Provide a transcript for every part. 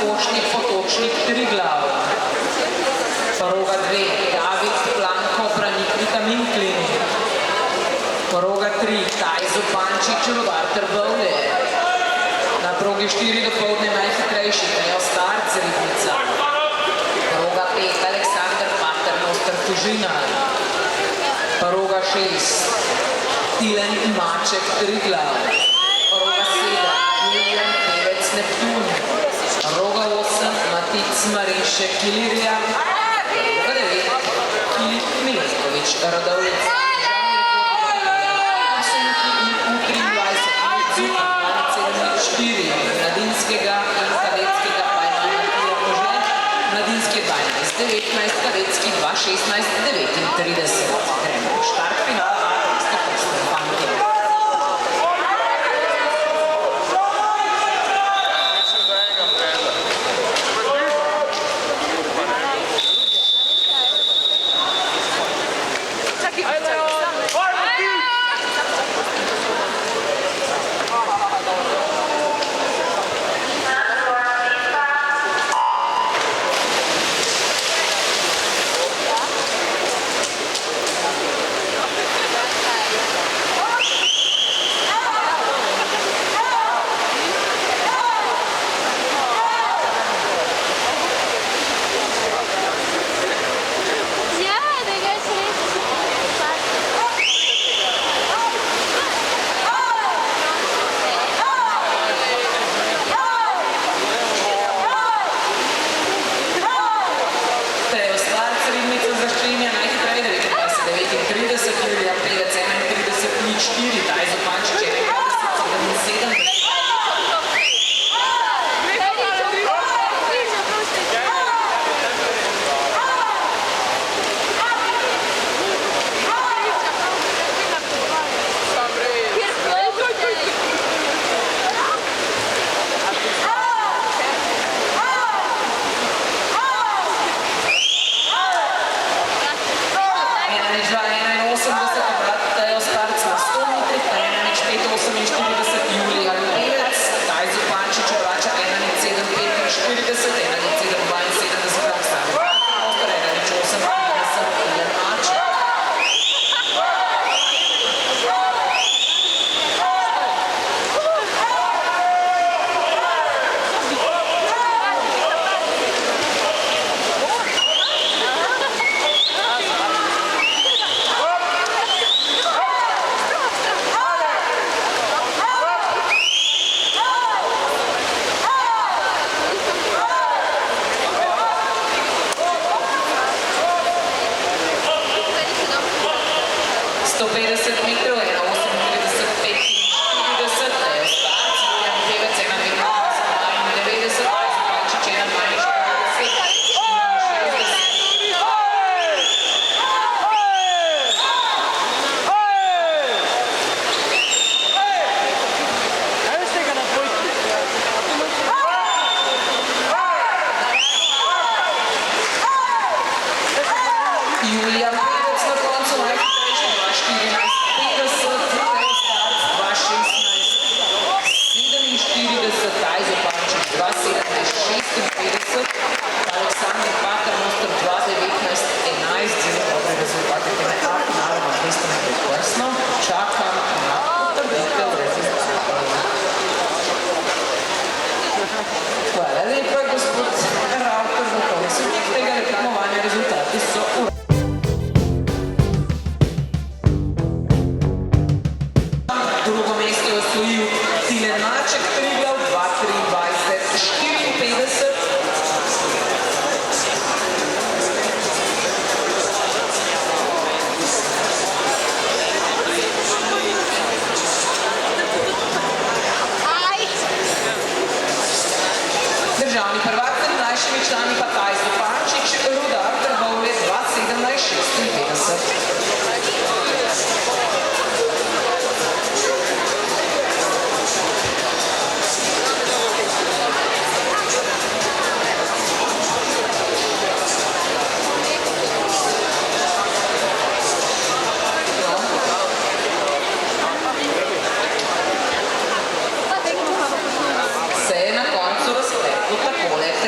Košnik, Potočnik, Triglav. Proga 2, David Blanko, Branik, Vitamin Klinik. Proga 3, Tajzo Pančič, Rudar Trbovlje. Na progi 4 dopoldne najhitrejši, Teo Starc, Ribnica. Proga 5, Aleksandr Pater, Nostr Tužina. Proga 6, Tilen Maček, Triglav. Proga 7, Julijan Pevec, Neptun. Proga 8, Matic Marišek, Ilirija. Proga 9, Filip Milenkovič, Radovljica. Mladinskega in kadetskega pa je Matija Može, mladinski 12-19, kadetski 2-16-39. Gremo v štart finala, 100% fanke. Se je na koncu razpletlo takole.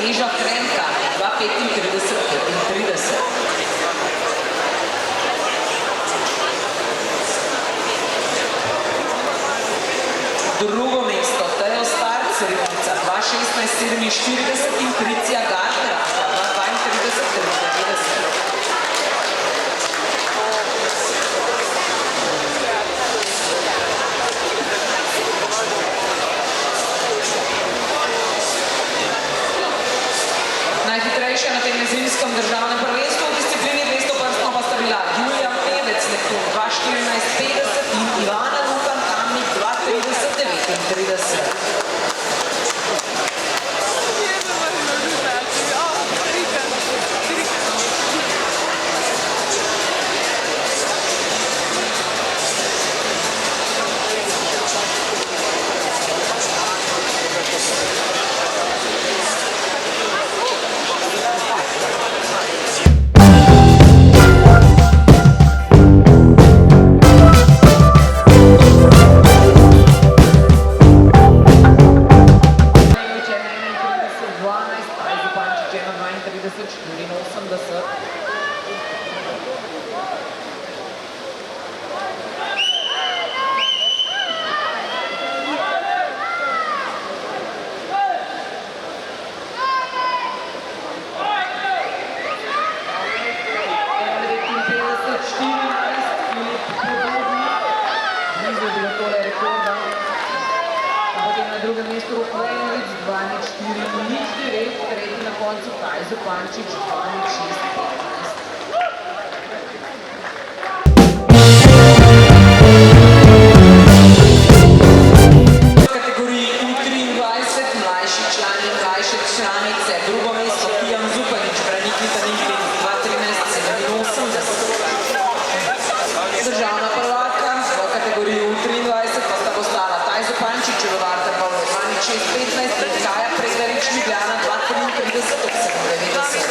Neža Kremka 2:35:35. Drugo mesto Tejo Starc, Ribnica 2:16:47 in Tricija Gartner 2:32:93. Najhitrejša na tem zimskem državnem prvenstvu v disciplini 200 prstov pa sta bila Julija Pevec, Neptun 2:14:50 in Ivana Lukan Kamnik 2:30:39. Na drugem mestu Rokvejnovic 2:04:09, tretji na koncu Kaj Zupančič 2:06:15. V kategoriji U23 mlajši člani in mlajše članice drugo mesto Tijan Zupanič, Branik Vitanin 2:13:87. Državna prvaka v kategoriji U23 pa sta postala Taj Zupančič, Rovarta Pavle 2:06:15 in Kaja Predarič Ljubljana 2:33:98.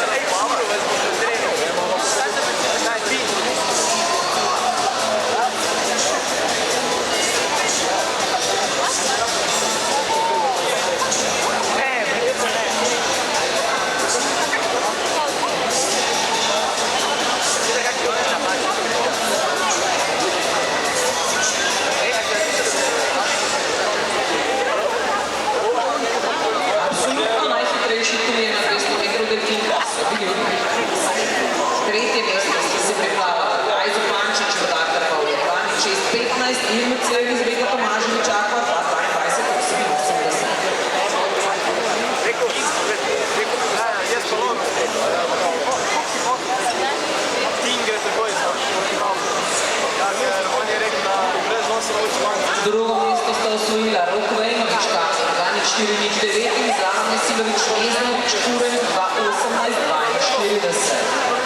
Tretje mesto sta se pripravila Kaj Zupančič, Rovarta Pavle 2:06:15 in Lucija Izbega Tomaževič Akva 2:22:88. Drugo mesto sta osvojila Rokvejnovič Kamnik 2:04:09 in Zlana Mesilovič Veznovič Kuren 2:18:42.